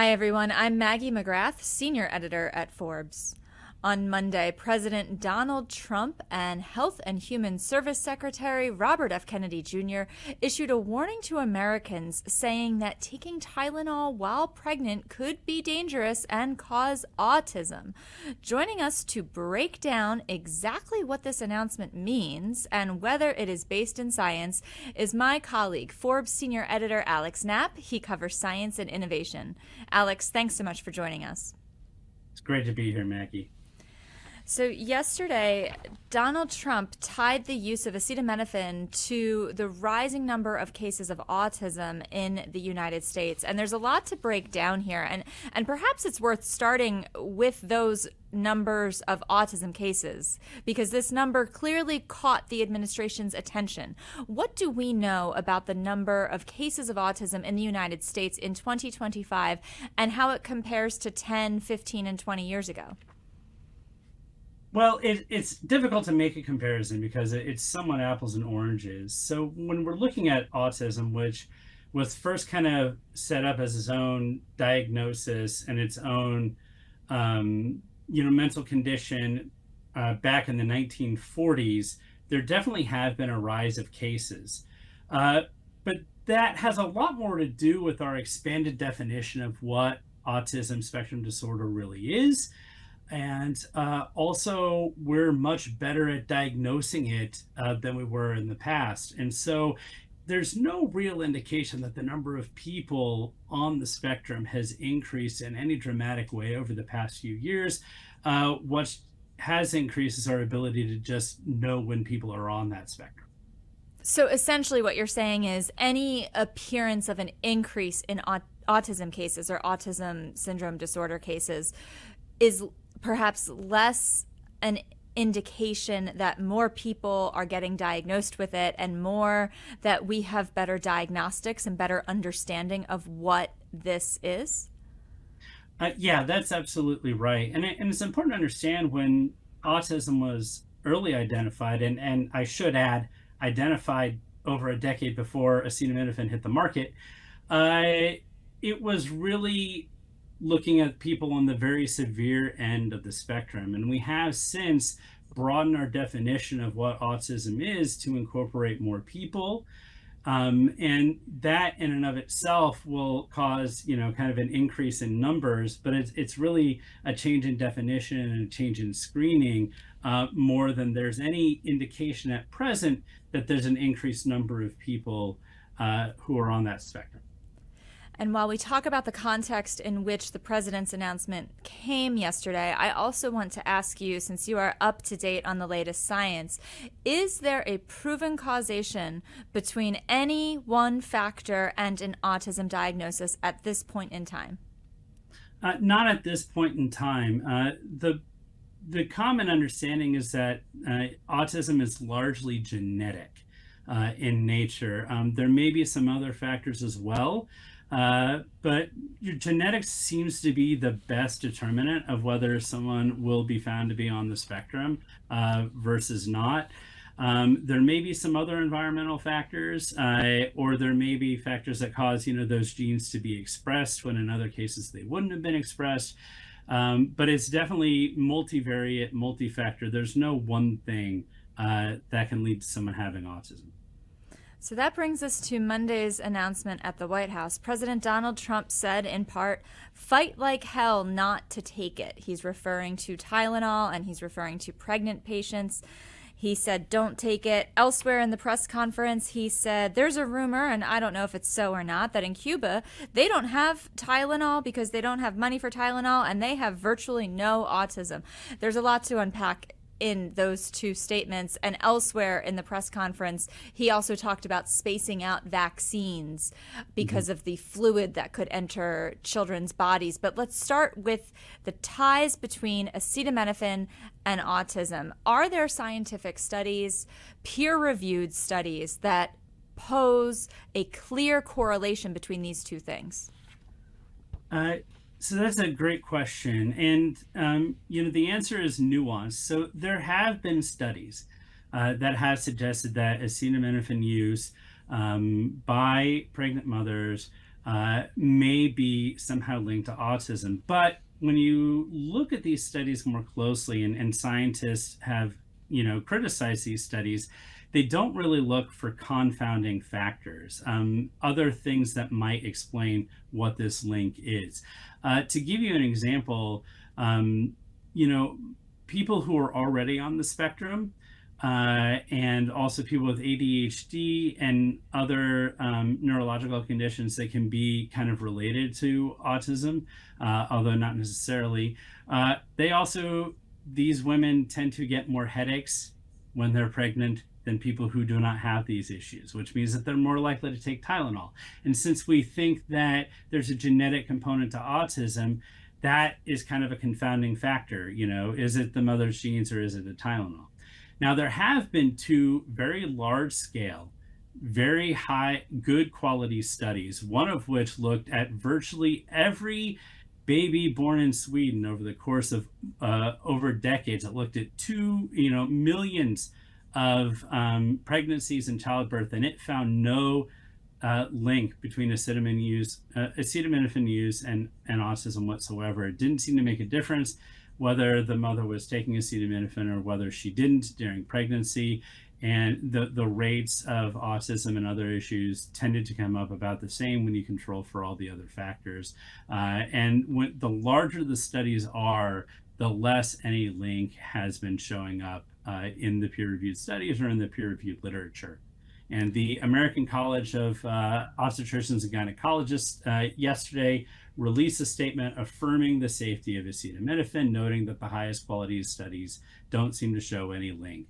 Hi, everyone. I'm Maggie McGrath, senior editor at Forbes. On Monday, President Donald Trump and Health and Human Service Secretary Robert F. Kennedy Jr. issued a warning to Americans saying that taking Tylenol while pregnant could be dangerous and cause autism. Joining us to break down exactly what this announcement means and whether it is based in science is my colleague, Forbes senior editor Alex Knapp. He covers science and innovation. Alex, thanks so much for joining us. It's great to be here, Maggie. So yesterday, Donald Trump tied the use of acetaminophen to the rising number of cases of autism in the United States. And there's a lot to break down here. And perhaps it's worth starting with those numbers of autism cases, because this number clearly caught the administration's attention. What do we know about the number of cases of autism in the United States in 2025 and how it compares to 10, 15, and 20 years ago? Well, it's difficult to make a comparison because it's somewhat apples and oranges. So when we're looking at autism, which was first kind of set up as its own diagnosis and its own, mental condition back in the 1940s, there definitely have been a rise of cases. But that has a lot more to do with our expanded definition of what autism spectrum disorder really is. And also, we're much better at diagnosing it than we were in the past. And so there's no real indication that the number of people on the spectrum has increased in any dramatic way over the past few years. What has increased is our ability to just know when people are on that spectrum. So essentially what you're saying is any appearance of an increase in autism cases or autism syndrome disorder cases is perhaps less an indication that more people are getting diagnosed with it and more that we have better diagnostics and better understanding of what this is? Yeah, that's absolutely right. And it's important to understand when autism was early identified, and I should add, identified over a decade before acetaminophen hit the market, it was really looking at people on the very severe end of the spectrum. And we have since broadened our definition of what autism is to incorporate more people. And that in and of itself will cause, kind of an increase in numbers, but it's really a change in definition and a change in screening more than there's any indication at present that there's an increased number of people who are on that spectrum. And while we talk about the context in which the president's announcement came yesterday, I also want to ask you, since you are up to date on the latest science, is there a proven causation between any one factor and an autism diagnosis at this point in time? Not at this point in time. The common understanding is that autism is largely genetic in nature. There may be some other factors as well. But your genetics seems to be the best determinant of whether someone will be found to be on the spectrum versus not. There may be some other environmental factors, or there may be factors that cause, those genes to be expressed when in other cases they wouldn't have been expressed. But it's definitely multivariate, multi-factor. There's no one thing that can lead to someone having autism. So that brings us to Monday's announcement at the White House. President Donald Trump said, in part, fight like hell not to take it. He's referring to Tylenol and he's referring to pregnant patients. He said, don't take it. Elsewhere in the press conference, he said, there's a rumor, and I don't know if it's so or not, that in Cuba, they don't have Tylenol because they don't have money for Tylenol and they have virtually no autism. There's a lot to unpack in those two statements. And elsewhere in the press conference, he also talked about spacing out vaccines because of the fluid that could enter children's bodies. But let's start with the ties between acetaminophen and autism. Are there scientific studies, peer-reviewed studies, that pose a clear correlation between these two things? So that's a great question. And, the answer is nuanced. So there have been studies that have suggested that acetaminophen use by pregnant mothers may be somehow linked to autism. But when you look at these studies more closely, and scientists have, criticized these studies, they don't really look for confounding factors, other things that might explain what this link is. To give you an example, you know, people who are already on the spectrum, and also people with ADHD and other neurological conditions that can be kind of related to autism, although not necessarily. They also, these women tend to get more headaches when they're pregnant than people who do not have these issues, which means that they're more likely to take Tylenol. And since we think that there's a genetic component to autism, that is kind of a confounding factor. Is it the mother's genes or is it the Tylenol? Now, there have been two very large scale, very high, good quality studies, one of which looked at virtually every baby born in Sweden over the course of over decades. It looked at millions of pregnancies and childbirth, and it found no link between acetaminophen use and autism whatsoever. It didn't seem to make a difference whether the mother was taking acetaminophen or whether she didn't during pregnancy. And the rates of autism and other issues tended to come up about the same when you control for all the other factors. And the larger the studies are, the less any link has been showing up in the peer-reviewed studies or in the peer-reviewed literature. And the American College of Obstetricians and Gynecologists yesterday released a statement affirming the safety of acetaminophen, noting that the highest quality studies don't seem to show any link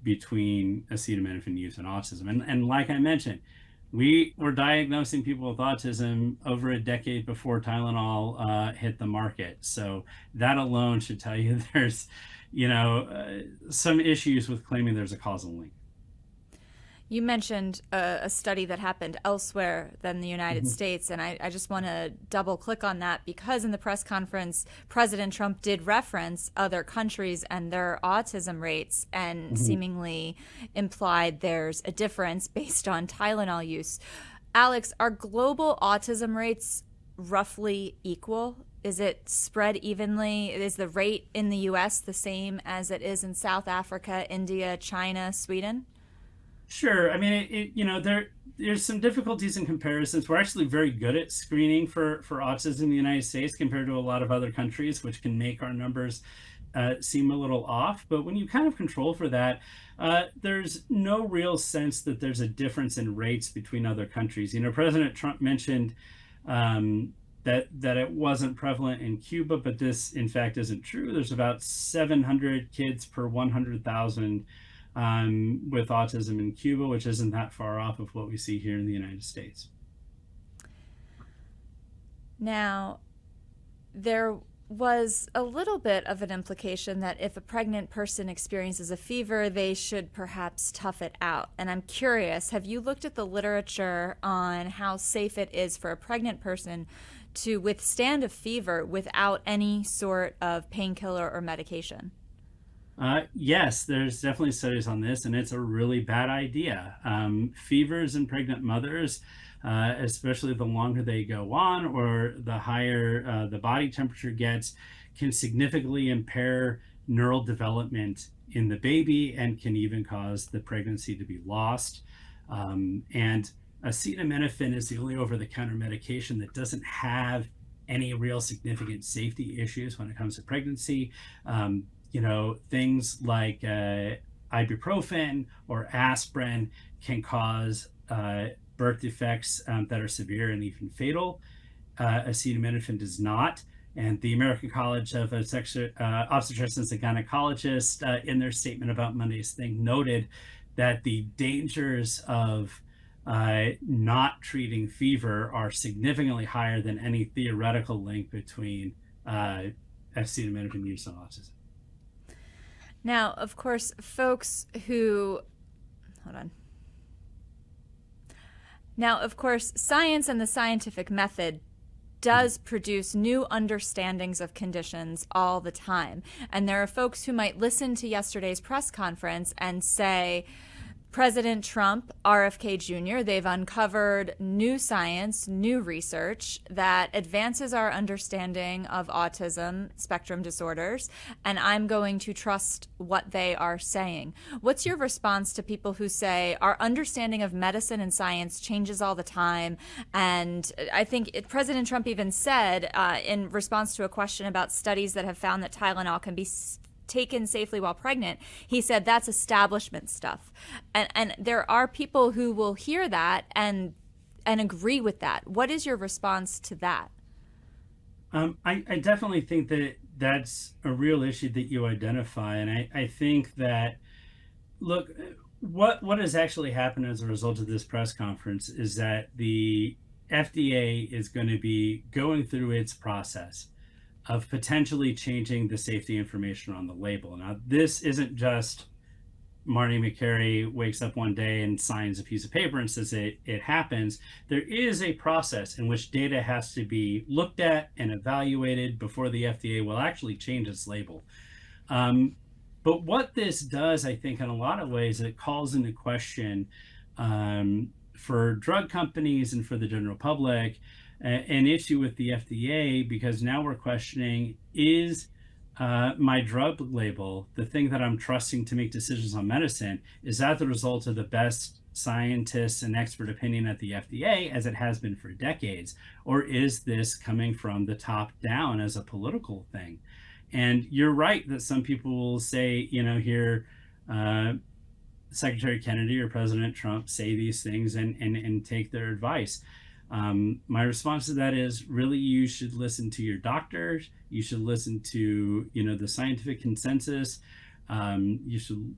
between acetaminophen use and autism. And like I mentioned, we were diagnosing people with autism over a decade before Tylenol hit the market. So that alone should tell you there's, some issues with claiming there's a causal link. You mentioned a study that happened elsewhere than the United States, and I just want to double click on that because in the press conference, President Trump did reference other countries and their autism rates and seemingly implied there's a difference based on Tylenol use. Alex, are global autism rates roughly equal? Is it spread evenly? Is the rate in the U.S. the same as it is in South Africa, India, China, Sweden? Sure. I mean, there's some difficulties in comparisons. We're actually very good at screening for autism in the United States compared to a lot of other countries, which can make our numbers seem a little off. But when you kind of control for that, there's no real sense that there's a difference in rates between other countries. President Trump mentioned that it wasn't prevalent in Cuba, but this, in fact, isn't true. There's about 700 kids per 100,000 with autism in Cuba, which isn't that far off of what we see here in the United States. Now, there was a little bit of an implication that if a pregnant person experiences a fever, they should perhaps tough it out. And I'm curious, have you looked at the literature on how safe it is for a pregnant person to withstand a fever without any sort of painkiller or medication? Yes, there's definitely studies on this, and it's a really bad idea. Fevers in pregnant mothers, especially the longer they go on or the higher the body temperature gets, can significantly impair neural development in the baby and can even cause the pregnancy to be lost. And acetaminophen is the only over-the-counter medication that doesn't have any real significant safety issues when it comes to pregnancy. Things like ibuprofen or aspirin can cause birth defects that are severe and even fatal. Acetaminophen does not. And the American College of Obstetricians and Gynecologists, in their statement about Monday's thing, noted that the dangers of not treating fever are significantly higher than any theoretical link between acetaminophen use and autism. Now, of course, science and the scientific method does produce new understandings of conditions all the time. And there are folks who might listen to yesterday's press conference and say, President Trump, RFK Jr., they've uncovered new science, new research that advances our understanding of autism spectrum disorders, and I'm going to trust what they are saying. What's your response to people who say our understanding of medicine and science changes all the time? And I think President Trump even said in response to a question about studies that have found that Tylenol can be taken safely while pregnant, he said that's establishment stuff. And there are people who will hear that and agree with that. What is your response to that? I definitely think that that's a real issue that you identify. And I think that, look, what has actually happened as a result of this press conference is that the FDA is going to be going through its process of potentially changing the safety information on the label. Now, this isn't just Marty McCary wakes up one day and signs a piece of paper and says it happens. There is a process in which data has to be looked at and evaluated before the FDA will actually change its label. But what this does, I think, in a lot of ways, it calls into question for drug companies and for the general public an issue with the FDA, because now we're questioning, is my drug label, the thing that I'm trusting to make decisions on medicine, is that the result of the best scientists and expert opinion at the FDA, as it has been for decades? Or is this coming from the top down as a political thing? And you're right that some people will say, hear Secretary Kennedy or President Trump say these things and take their advice. My response to that is, really, you should listen to your doctors. You should listen to, the scientific consensus. You should,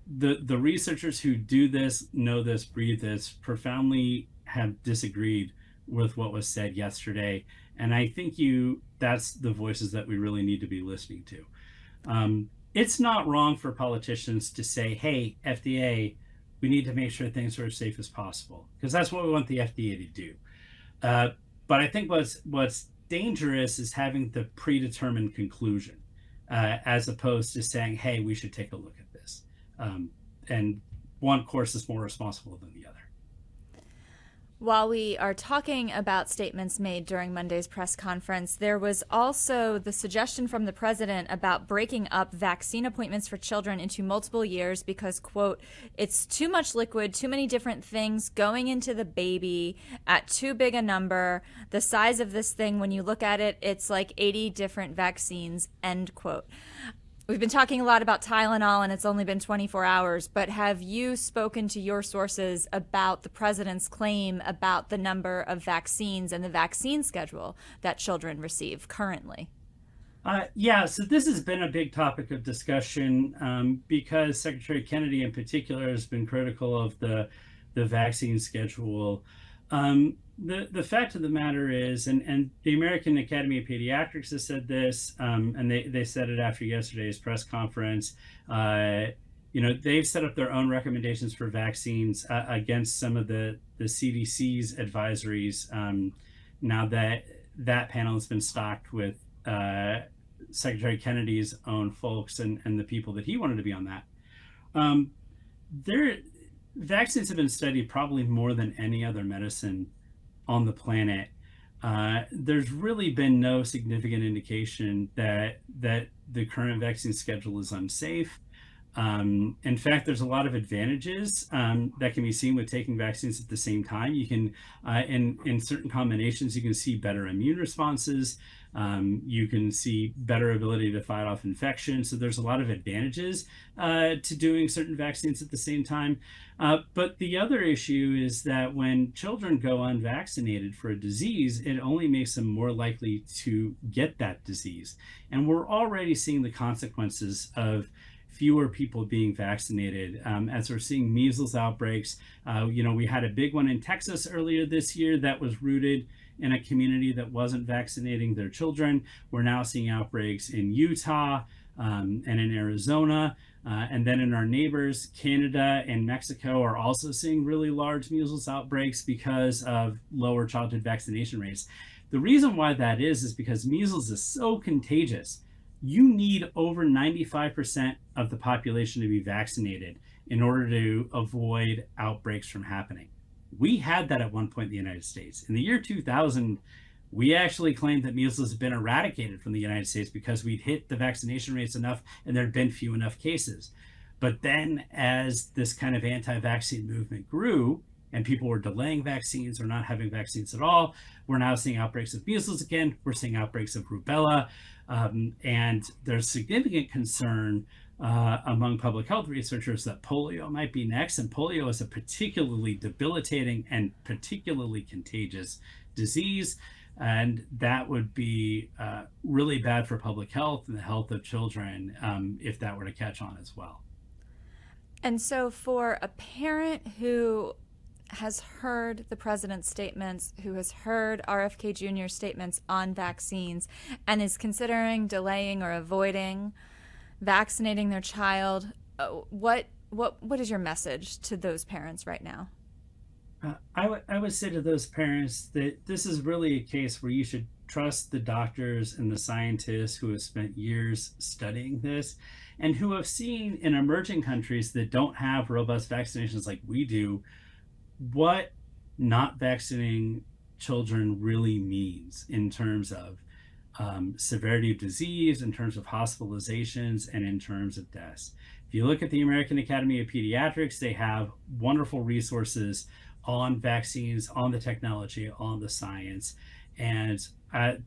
the researchers who do this, know this, breathe this, profoundly have disagreed with what was said yesterday. And I think that's the voices that we really need to be listening to. It's not wrong for politicians to say, hey, FDA, we need to make sure things are as safe as possible, because that's what we want the FDA to do. But I think what's dangerous is having the predetermined conclusion, as opposed to saying, hey, we should take a look at this. And one course is more responsible than the other. While we are talking about statements made during Monday's press conference, there was also the suggestion from the president about breaking up vaccine appointments for children into multiple years because, quote, it's too much liquid, too many different things going into the baby at too big a number. The size of this thing, when you look at it, it's like 80 different vaccines, end quote. We've been talking a lot about Tylenol, and it's only been 24 hours, but have you spoken to your sources about the president's claim about the number of vaccines and the vaccine schedule that children receive currently? Yeah, so this has been a big topic of discussion because Secretary Kennedy in particular has been critical of the vaccine schedule. The fact of the matter is, and the American Academy of Pediatrics has said this, and they said it after yesterday's press conference. They've set up their own recommendations for vaccines against some of the CDC's advisories. Now that panel has been stocked with Secretary Kennedy's own folks and the people that he wanted to be on that. Vaccines have been studied probably more than any other medicine on the planet. There's really been no significant indication that the current vaccine schedule is unsafe. In fact, there's a lot of advantages that can be seen with taking vaccines at the same time. You can, in certain combinations, you can see better immune responses. You can see better ability to fight off infection. So there's a lot of advantages to doing certain vaccines at the same time. But the other issue is that when children go unvaccinated for a disease, it only makes them more likely to get that disease. And we're already seeing the consequences of fewer people being vaccinated as we're seeing measles outbreaks. We had a big one in Texas earlier this year that was rooted in a community that wasn't vaccinating their children. We're now seeing outbreaks in Utah and in Arizona. And then in our neighbors, Canada and Mexico are also seeing really large measles outbreaks because of lower childhood vaccination rates. The reason why that is because measles is so contagious. You need over 95% of the population to be vaccinated. in order to avoid outbreaks from happening. We had that at one point in the United States. In the year 2000, we actually claimed that measles had been eradicated from the United States because we'd hit the vaccination rates enough and there had been few enough cases. But then, as this kind of anti vaccine movement grew and people were delaying vaccines or not having vaccines at all, we're now seeing outbreaks of measles again. We're seeing outbreaks of rubella. And there's significant concern among public health researchers that polio might be next. And polio is a particularly debilitating and particularly contagious disease. And that would be really bad for public health and the health of children if that were to catch on as well. And so, for a parent who has heard the president's statements, who has heard RFK Jr.'s statements on vaccines, and is considering delaying or avoiding vaccinating their child, what is your message to those parents right now? I would say to those parents that this is really a case where you should trust the doctors and the scientists who have spent years studying this and who have seen in emerging countries that don't have robust vaccinations like we do, what not vaccinating children really means in terms of severity of disease, in terms of hospitalizations, and in terms of deaths. If you look at the American Academy of Pediatrics, they have wonderful resources on vaccines, on the technology, on the science. And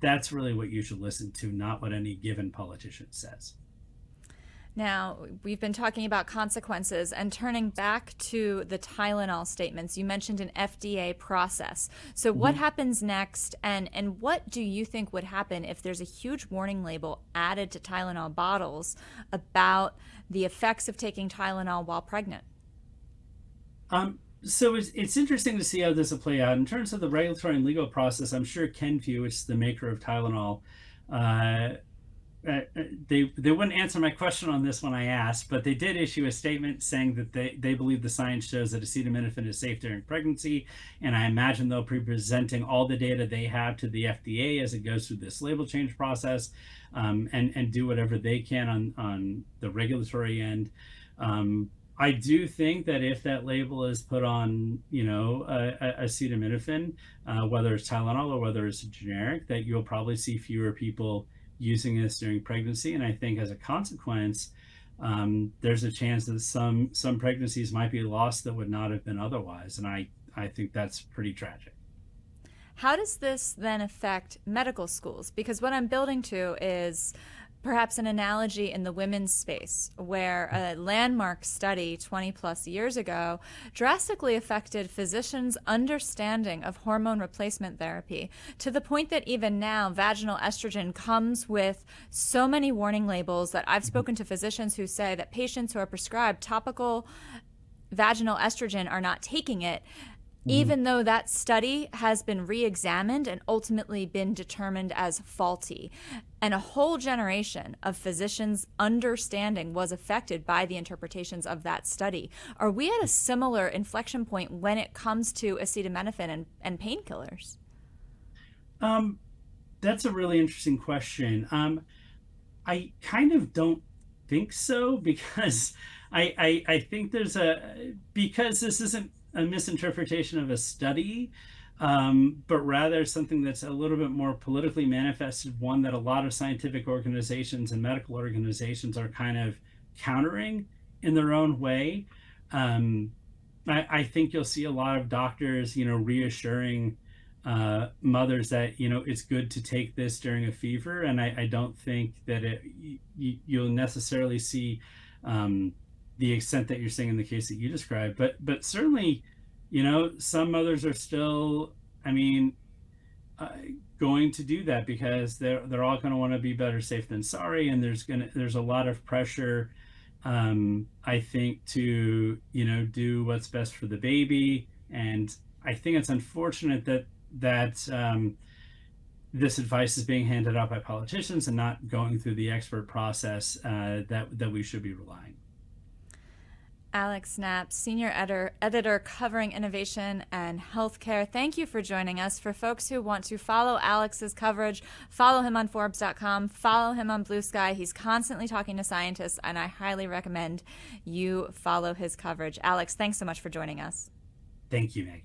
that's really what you should listen to, not what any given politician says. Now, we've been talking about consequences, and turning back to the Tylenol statements, you mentioned an FDA process. So what happens next, and what do you think would happen if there's a huge warning label added to Tylenol bottles about the effects of taking Tylenol while pregnant? So it's interesting to see how this will play out. In terms of the regulatory and legal process, I'm sure Kenvue, which is the maker of Tylenol, they wouldn't answer my question on this when I asked, but they did issue a statement saying that they believe the science shows that acetaminophen is safe during pregnancy, and I imagine they'll be presenting all the data they have to the FDA as it goes through this label change process, and do whatever they can on the regulatory end. I do think that if that label is put on, acetaminophen, whether it's Tylenol or whether it's a generic, that you'll probably see fewer people using this during pregnancy. And I think as a consequence, there's a chance that some pregnancies might be lost that would not have been otherwise. And I think that's pretty tragic. How does this then affect medical schools? Because what I'm building to is perhaps an analogy in the women's space, where a landmark study 20 plus years ago drastically affected physicians' understanding of hormone replacement therapy, to the point that even now vaginal estrogen comes with so many warning labels that I've spoken to physicians who say that patients who are prescribed topical vaginal estrogen are not taking it, even though that study has been re-examined and ultimately been determined as faulty. And a whole generation of physicians' understanding was affected by the interpretations of that study. Are we at a similar inflection point when it comes to acetaminophen and painkillers? That's a really interesting question. I kind of don't think so, because I think because this isn't a misinterpretation of a study, but rather something that's a little bit more politically manifested, one that a lot of scientific organizations and medical organizations are kind of countering in their own way. I think you'll see a lot of doctors, reassuring mothers that, it's good to take this during a fever. And I don't think that you'll necessarily see the extent that you're seeing in the case that you described, but certainly, some mothers are still, going to do that because they're all going to want to be better safe than sorry, and there's a lot of pressure, I think, to do what's best for the baby, and I think it's unfortunate that this advice is being handed out by politicians and not going through the expert process that we should be relying. Alex Knapp, senior editor covering innovation and healthcare. Thank you for joining us. For folks who want to follow Alex's coverage, follow him on Forbes.com, follow him on Blue Sky. He's constantly talking to scientists, and I highly recommend you follow his coverage. Alex, thanks so much for joining us. Thank you, Maggie.